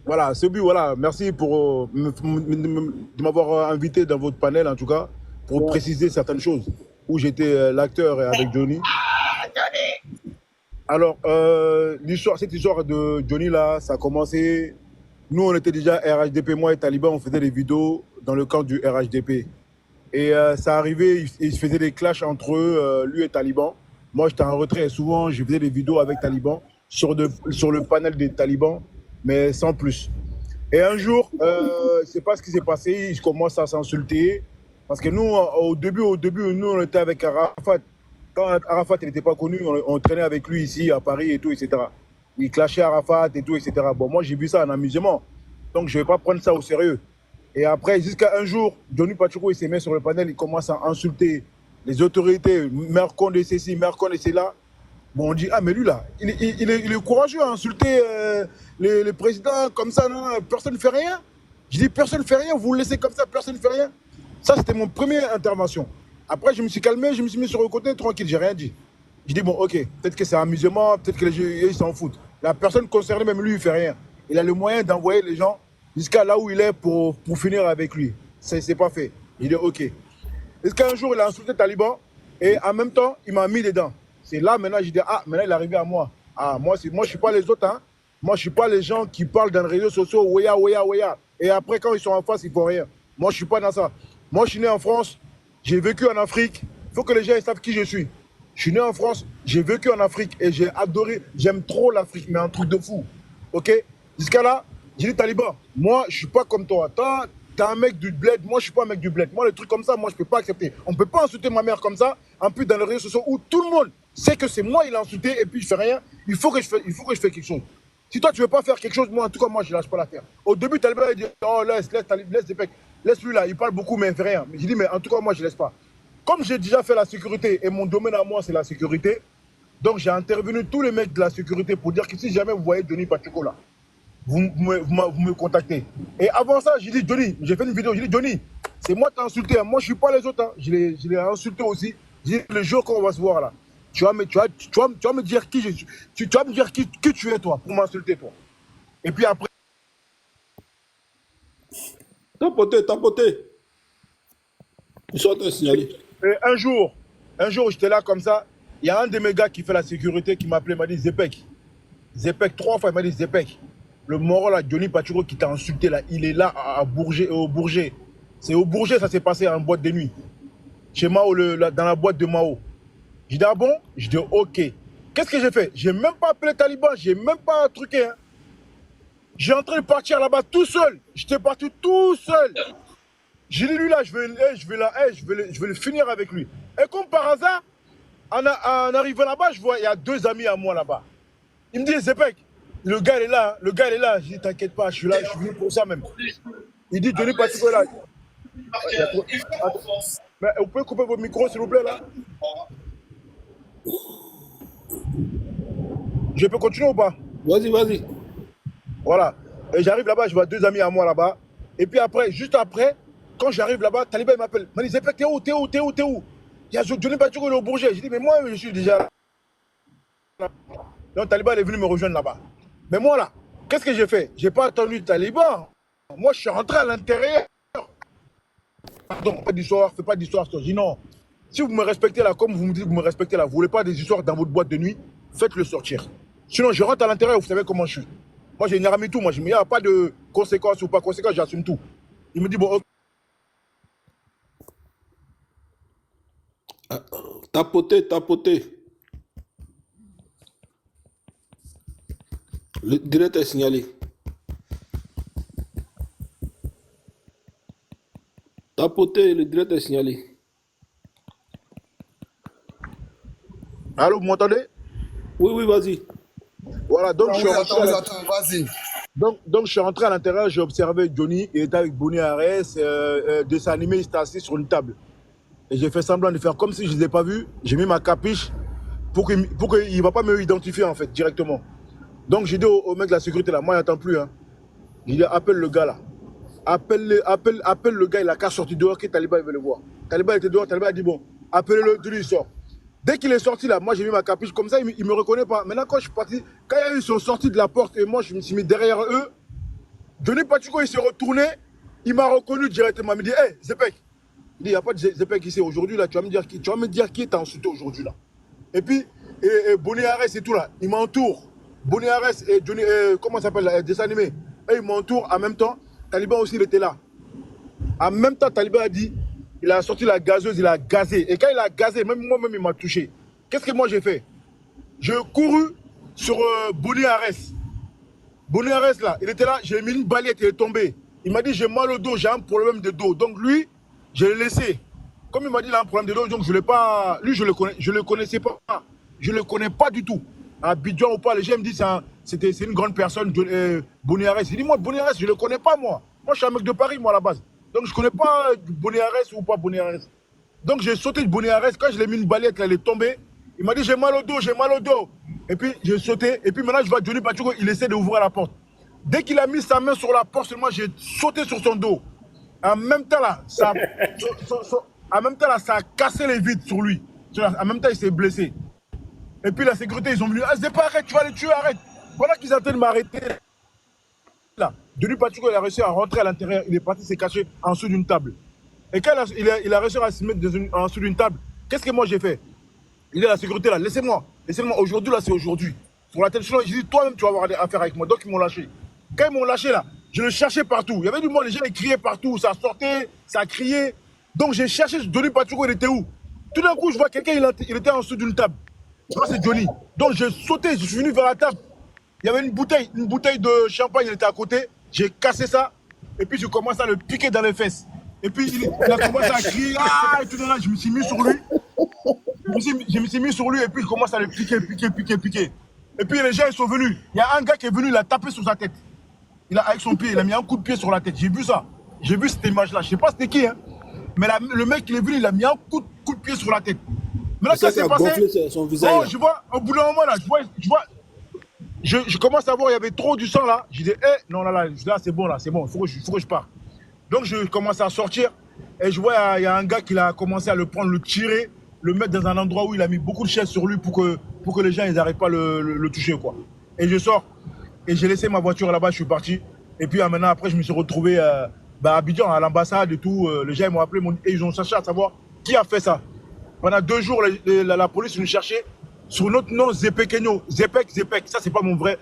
Voilà, c'est but, voilà. Merci pour de m'avoir invité dans votre panel, en tout cas, pour Ouais. préciser certaines choses, où j'étais l'acteur avec Johnny. Alors, cette histoire de Johnny, là, ça a commencé. Nous, on était déjà RHDP, moi et Taliban, on faisait des vidéos dans le camp du RHDP. Et ça arrivait, il se faisait des clashs entre eux, lui et Taliban. Moi, j'étais en retrait. Souvent, je faisais des vidéos avec Taliban sur le panel des talibans, mais sans plus. Et un jour, je ne sais pas ce qui s'est passé, ils commencent à s'insulter. Parce que nous, au début, nous, on était avec Arafat. Quand Arafat n'était pas connu, on traînait avec lui ici à Paris et tout, etc. Il clashait Arafat et tout, etc. Bon, moi, j'ai vu ça en amusement. Donc, je ne vais pas prendre ça au sérieux. Et après, jusqu'à un jour, Johnny Pacheco, il se met sur le panel, il commence à insulter les autorités, maire Condé, c'est ci, maire Condé, c'est là. Bon, on dit, ah, mais lui, là, il est courageux à insulter les présidents comme ça, non, personne ne fait rien. Je dis, personne ne fait rien, vous le laissez comme ça, personne ne fait rien. Ça, c'était mon première intervention. Après, je me suis calmé, je me suis mis sur le côté, tranquille, j'ai rien dit. Je dis, bon, ok, peut-être que c'est amusement, peut-être que les gens, ils s'en foutent. La personne concernée, même lui, il fait rien. Il a le moyen d'envoyer les gens jusqu'à là où il est pour finir avec lui. C'est pas fait. Il dit, ok. Jusqu'à un jour, il a insulté Taliban et en même temps, il m'a mis dedans. C'est là maintenant, j'ai dit, ah, maintenant il est arrivé à moi. Ah, moi, je ne suis pas les autres. Hein. Moi, je ne suis pas les gens qui parlent dans les réseaux sociaux, ouya, ouya, ouya. Et après, quand ils sont en face, ils ne font rien. Moi, je ne suis pas dans ça. Moi, je suis né en France, j'ai vécu en Afrique. Il faut que les gens savent qui je suis. Je suis né en France, j'ai vécu en Afrique et j'ai adoré, j'aime trop l'Afrique, mais un truc de fou. Ok. Jusqu'à là, j'ai dit Taliban, moi, je ne suis pas comme toi. T'es un mec du bled, moi je suis pas un mec du bled. Moi, les trucs comme ça, moi je peux pas accepter. On peut pas insulter ma mère comme ça, en plus dans les réseaux sociaux où tout le monde sait que c'est moi il a insulté et puis je fais rien. Il faut que je fasse quelque chose. Si toi tu veux pas faire quelque chose, moi en tout cas, moi je lâche pas l'affaire. Au début, Taliban il dit oh laisse lui là, il parle beaucoup mais il fait rien. Mais j'ai dit mais en tout cas, moi je laisse pas. Comme j'ai déjà fait la sécurité et mon domaine à moi c'est la sécurité, donc j'ai intervenu tous les mecs de la sécurité pour dire que si jamais vous voyez Johnny Pacheco là, vous me contactez. Et avant ça, j'ai dit, Johnny, j'ai fait une vidéo, j'ai dit, Johnny, c'est moi qui t'ai insulté, hein. Moi je suis pas les autres, hein. Je l'ai insulté aussi. J'ai dit, le jour qu'on va se voir là, tu vas me dire qui je suis, tu vas me dire qui tu es toi, pour m'insulter toi. Et puis après, Tapoter, tapoter. Ils sont en train de signaler. un jour, j'étais là comme ça, il y a un de mes gars qui fait la sécurité qui m'a appelé, il m'a dit, Zepek. Zepek, 3 fois, il m'a dit, Zepek. Le moro là, Johnny Pachuro qui t'a insulté là, il est là à Bourget, au Bourget. C'est au Bourget, ça s'est passé en boîte de nuit. Chez Mao, dans la boîte de Mao. J'ai dit, ah bon? Je dis, ok. Qu'est-ce que j'ai fait? J'ai même pas appelé Taliban, j'ai même pas truqué. Hein. J'ai en train de partir là-bas tout seul. J'étais parti tout seul. J'ai dit, lui là, je vais le finir avec lui. Et comme par hasard, en arrivant là-bas, je vois, il y a 2 amis à moi là-bas. Il me dit, Zepek, le gars il est là, hein. Le gars il est là. Je dis, t'inquiète pas, je suis là, je suis venu pour ça même. Il dit, Johnny Patrick est là. Attends. Mais vous pouvez couper votre micro s'il vous plaît là? Je peux continuer ou pas? Vas-y, vas-y. Voilà. Et j'arrive là-bas, je vois 2 amis à moi là-bas. Et puis après, juste après, quand j'arrive là-bas, Taliban il m'appelle. Il m'a dit, Zepek, t'es où? T'es où? T'es où? T'es où? Il y a Johnny Patrick au Bourget. J'ai dit, mais moi, je suis déjà là. Donc Taliban est venu me rejoindre là-bas. Mais moi là, qu'est-ce que j'ai fait? J'ai pas attendu Taliban. Moi, je suis rentré à l'intérieur. Donc, pas d'histoire, fais pas d'histoire. Je dis non. Si vous me respectez là, comme vous me dites que vous me respectez là, vous voulez pas des histoires dans votre boîte de nuit, faites-le sortir. Sinon, je rentre à l'intérieur, vous savez comment je suis. Moi, j'ai une tout. Moi, il n'y a pas de conséquences ou pas conséquences, j'assume tout. Il me dit, bon, ok. Tapoter, tapoter. Le direct est signalé. Tapoter, le direct est signalé. Allô, vous m'entendez? Oui, oui, vas-y. Voilà, donc Ah je oui, suis rentré attends, à oui, l'intérieur. attends, vas-y. Donc, je suis rentré à l'intérieur, j'ai observé Johnny, il était avec Bonnie Arès, dessin animé, il était assis sur une table. Et j'ai fait semblant de faire comme si je ne les ai pas vus. J'ai mis ma capiche pour qu'il ne va pas me identifier en fait directement. Donc j'ai dit au mec de la sécurité là, moi il n'attend plus. Hein. J'ai dit appelle le gars là. Appelle le gars, il a qu'à sortir dehors que Taliban il veut le voir. Taliban était dehors, Taliban a dit bon, appelez-le, lui il sort. Dès qu'il est sorti là, moi j'ai mis ma capiche comme ça, il ne me reconnaît pas. Maintenant quand je suis parti, quand ils sont sortis de la porte et moi je me suis mis derrière eux, Johnny Pachuco, il s'est retourné, il m'a reconnu directement. Il me dit, hé, Zepek. Il dit, il n'y a pas de Zepek ici aujourd'hui, là, tu vas me dire qui t'a insulté aujourd'hui, là. Et puis, Bonnie Arès et tout, là, il m'entoure. Bonnie Arès et Johnny, comment ça s'appelle, dessin animé. Et il m'entoure en même temps. Taliban aussi, il était là. En même temps, Taliban a dit, il a sorti la gazeuse, il a gazé. Et quand il a gazé, même moi-même, il m'a touché. Qu'est-ce que moi j'ai fait? J'ai couru sur Bonnie Arès. Bonnie Arès, là, il était là, j'ai mis une balayette, il est tombé. Il m'a dit, j'ai mal au dos, j'ai un problème de dos. Donc lui, je l'ai laissé. Comme il m'a dit, il a un problème de dos, donc je ne l'ai pas. Lui, je le connaissais pas. Je ne le connais pas du tout. À Abidjan ou pas, les gens me disent, c'est une grande personne, Bonnie Arès. Il dit, moi, Bonnie Arès, je ne le connais pas, moi. Moi, je suis un mec de Paris, moi, à la base. Donc, je ne connais pas Bonnie Arès ou pas Bonnie Arès. Donc, j'ai sauté de Bonnie Arès. Quand je l'ai mis une balayette, là, elle est tombée. Il m'a dit, j'ai mal au dos, j'ai mal au dos. Et puis, j'ai sauté. Et puis, maintenant, je vois Johnny Pachuco, il essaie d'ouvrir la porte. Dès qu'il a mis sa main sur la porte, seulement, j'ai sauté sur son dos. En même temps, là, ça a cassé les vitres sur lui. En même temps, il s'est blessé. Et puis, la sécurité, ils ont venu. Ah, c'est pas, arrête, tu vas les tuer, arrête. Voilà qu'ils étaient en train de m'arrêter. Là, Johnny Pachuco, il a réussi à rentrer à l'intérieur. Il est parti se cacher en dessous d'une table. Et quand il a réussi à se mettre en dessous d'une table, qu'est-ce que moi j'ai fait? Il est à la sécurité là, laissez-moi. Aujourd'hui là, c'est aujourd'hui. Sur la télévision, j'ai dit, toi-même, tu vas avoir affaire avec moi. Donc, ils m'ont lâché. Quand ils m'ont lâché là, je le cherchais partout. Il y avait du monde, les gens ils criaient partout. Ça sortait, ça criait. Donc, j'ai cherché Johnny Pachuco, il était où? Tout d'un coup, je vois quelqu'un, il était en dessous d'une table. Je vois, c'est Johnny. Donc, j'ai sauté, je suis venu vers la table. Il y avait une bouteille de champagne, elle était à côté. J'ai cassé ça. Et puis, je commence à le piquer dans les fesses. Et puis, il a commencé à crier. Ah, et tout là, je me suis mis sur lui. Je me suis mis sur lui et puis je commence à le piquer. Et puis les gens ils sont venus. Il y a un gars qui est venu, il a tapé sur sa tête. Avec son pied, il a mis un coup de pied sur la tête. J'ai vu ça. J'ai vu cette image-là. Je ne sais pas c'était qui, hein. Mais le mec, il est venu, il a mis un coup de pied sur la tête. Mais là, ça, ça a gonflé son visage. Oh, je vois, au bout d'un moment, là, je commence à voir, il y avait trop du sang là. Je dis, non, là, c'est bon, il faut que je parte. Donc, je commence à sortir et je vois, il y a un gars qui a commencé à le prendre, le tirer, le mettre dans un endroit où il a mis beaucoup de chaises sur lui pour que les gens, ils n'arrivent pas le toucher, quoi. Et je sors et j'ai laissé ma voiture là-bas, je suis parti. Et puis, maintenant, après, je me suis retrouvé à Abidjan, à l'ambassade et tout. Les gens, ils m'ont appelé et ils ont cherché à savoir qui a fait ça. Pendant 2 jours, la police nous cherchait sur notre nom Zepekenyo. Zepek. Ça, c'est pas mon vrai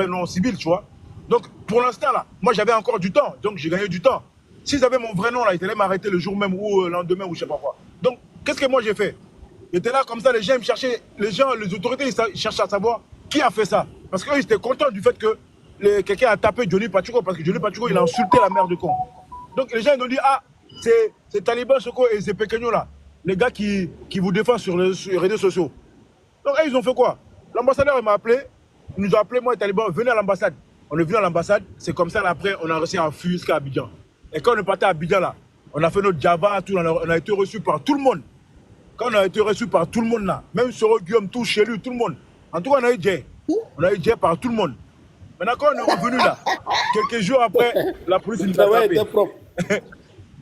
nom civil, tu vois. Donc, pour l'instant, là, moi, j'avais encore du temps. Donc, j'ai gagné du temps. S'ils avaient mon vrai nom, là, ils allaient m'arrêter le jour même ou le lendemain ou je sais pas quoi. Donc, qu'est-ce que moi j'ai fait? J'étais là comme ça, les gens ils me cherchaient, les autorités ils cherchaient à savoir qui a fait ça. Parce qu'eux ils étaient contents du fait que quelqu'un a tapé Johnny Pachuco parce que Johnny Pachuco il a insulté la mère de con. Donc les gens ils ont dit, ah, c'est Taliban Soko et c'est Pequeño là, les gars qui vous défendent sur les réseaux sociaux. Donc ils ont fait quoi? L'ambassadeur il m'a appelé, il nous a appelé, moi et Taliban, venez à l'ambassade. On est venu à l'ambassade, c'est comme ça, là, après on a réussi à fuir jusqu'à Abidjan. Et quand on est parti à Abidjan là, on a fait notre Java, tout, on a été reçus par tout le monde. Quand on a été reçus par tout le monde là, même sur Guillaume, tout chez lui, tout le monde. En tout cas, on a eu Jay. On a eu Jay par tout le monde. Maintenant, quand on est revenu là, quelques jours après, la police nous a attrapés.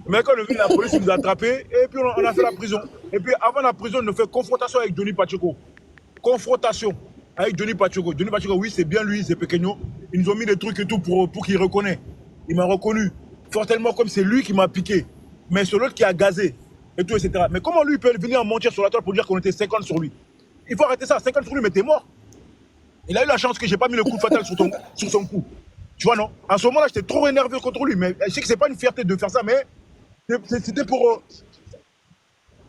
Mais quand on est venu, la police nous a attrapés et puis on a fait la prison. Et puis avant la prison, on a fait confrontation avec Johnny Pachuco. Confrontation avec Johnny Pachuco. Johnny Pachuco, oui, c'est bien lui, c'est Pequeño. Ils nous ont mis des trucs et tout pour qu'il reconnaisse. Il m'a reconnu. Fortement comme c'est lui qui m'a piqué. Mais c'est l'autre qui a gazé. Et tout, etc. Mais comment lui peut venir mentir sur la toile pour dire qu'on était 50 sur lui? Il faut arrêter ça. 50 sur lui, mais t'es mort. Il a eu la chance que j'ai pas mis le coup fatal sur son cou. Tu vois, non? À ce moment-là, j'étais trop énervé contre lui. Mais je sais que c'est pas une fierté de faire ça, mais c'était pour...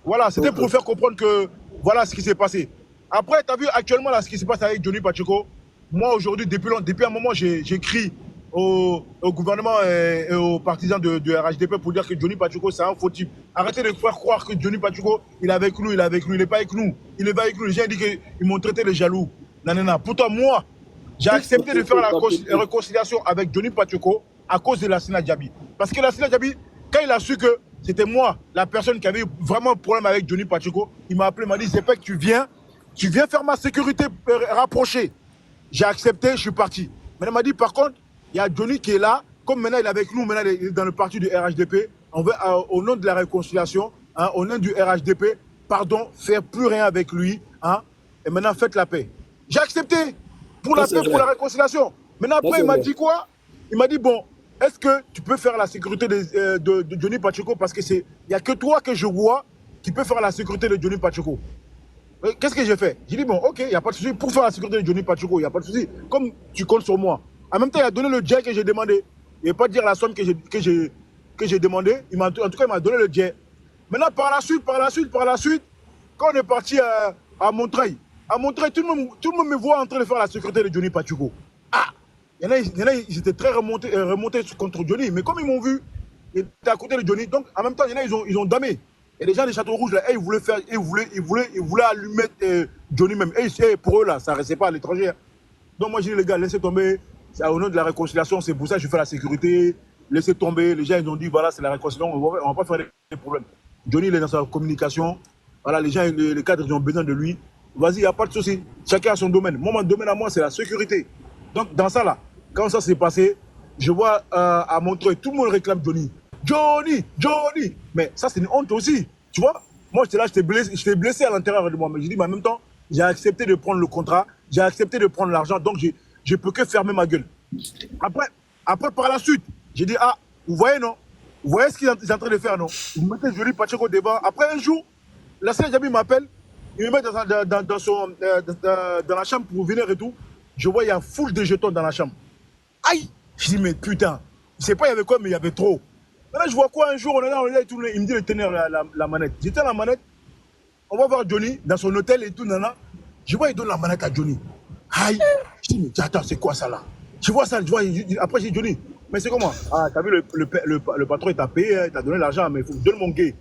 voilà, c'était pour faire comprendre que voilà ce qui s'est passé. Après, tu as vu actuellement là, ce qui se passe avec Johnny Pachuco. Moi, aujourd'hui, depuis un moment, j'écris au gouvernement et aux partisans de RHDP pour dire que Johnny Pachuco, c'est un faux type. Arrêtez de faire croire que Johnny Pachuco, il est avec nous, il n'est pas avec nous. Il est pas avec nous. Les gens disent qu'ils m'ont traité de jaloux. Nanana. Pourtant, moi, j'ai accepté de faire la réconciliation avec Johnny Pachuco à cause de Lassina Diaby. Parce que Lassina Diaby, quand il a su que c'était moi, la personne qui avait vraiment un problème avec Johnny Pachuco, il m'a appelé, il m'a dit, c'est pas que tu viens faire ma sécurité rapprochée. J'ai accepté, je suis parti. Maintenant, il m'a dit, par contre, il y a Johnny qui est là, comme maintenant il est avec nous, maintenant il est dans le parti du RHDP, on veut, au nom de la réconciliation, hein, au nom du RHDP, pardon, faire plus rien avec lui, hein, et maintenant faites la paix. J'ai accepté pour la paix, pour la réconciliation. Maintenant après, il m'a dit quoi? Il m'a dit, bon, est-ce que tu peux faire la sécurité de Johnny Pacheco? Parce que il n'y a que toi que je vois qui peut faire la sécurité de Johnny Pacheco. Qu'est-ce que j'ai fait? J'ai dit, bon, ok, il n'y a pas de souci. Pour faire la sécurité de Johnny Pacheco, il n'y a pas de souci. Comme tu comptes sur moi. En même temps, il a donné le jet que j'ai demandé. Il ne va pas dire la somme que j'ai demandé. En tout cas, il m'a donné le jet. Maintenant, par la suite, quand on est parti à Montreuil, tout le monde me voit en train de faire la sécurité de Johnny Pacheco. Ah! Il y en a, ils étaient très remontés contre Johnny. Mais comme ils m'ont vu, ils étaient à côté de Johnny. Donc, en même temps, il y en a, ils ont damé. Et les gens des Châteaux Rouges, là, ils voulaient allumer Johnny même. Et pour eux, là, ça ne restait pas à l'étranger. Donc, moi, j'ai dit, les gars, laissez tomber. C'est au nom de la réconciliation. C'est pour ça que je fais la sécurité. Laissez tomber. Les gens, ils ont dit, voilà, c'est la réconciliation. On ne va pas faire des problèmes. Johnny, il est dans sa communication. Voilà, les gens, les cadres, ils ont besoin de lui. Vas-y, il n'y a pas de souci. Chacun a son domaine. Moi, mon domaine à moi, c'est la sécurité. Donc, dans ça, là, quand ça s'est passé, je vois à Montreuil, tout le monde réclame Johnny. Johnny. Mais ça, c'est une honte aussi. Tu vois? Moi, j'étais là, j'étais blessé à l'intérieur de moi. Mais j'ai dit, mais en même temps, j'ai accepté de prendre le contrat. J'ai accepté de prendre l'argent. Donc, je ne peux que fermer ma gueule. Après, par la suite, j'ai dit, ah, vous voyez, non? Vous voyez ce qu'ils sont en train de faire, non? Vous mettez Johnny Pacheco devant. Après un jour, la Seigneur Djabi m'appelle. Il me met dans la chambre pour venir et tout. Je vois, il y a une foule de jetons dans la chambre. Aïe! Je dis, mais putain, je sais pas, il y avait quoi, mais il y avait trop. Maintenant, je vois quoi un jour, on est là, il me dit de tenir la manette. J'étais la manette, on va voir Johnny dans son hôtel et tout, nana. Je vois, il donne la manette à Johnny. Aïe! Je dis, mais attends, c'est quoi ça là? Je vois ça, je vois, après, j'ai dit, Johnny, mais c'est comment? Ah, t'as vu, le patron, il t'a payé, il t'a donné l'argent, mais il faut que je donne mon gay.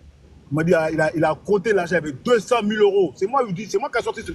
Il m'a dit, il a compté l'argent, il y avait 200 000 euros. C'est moi qui ai sorti ce.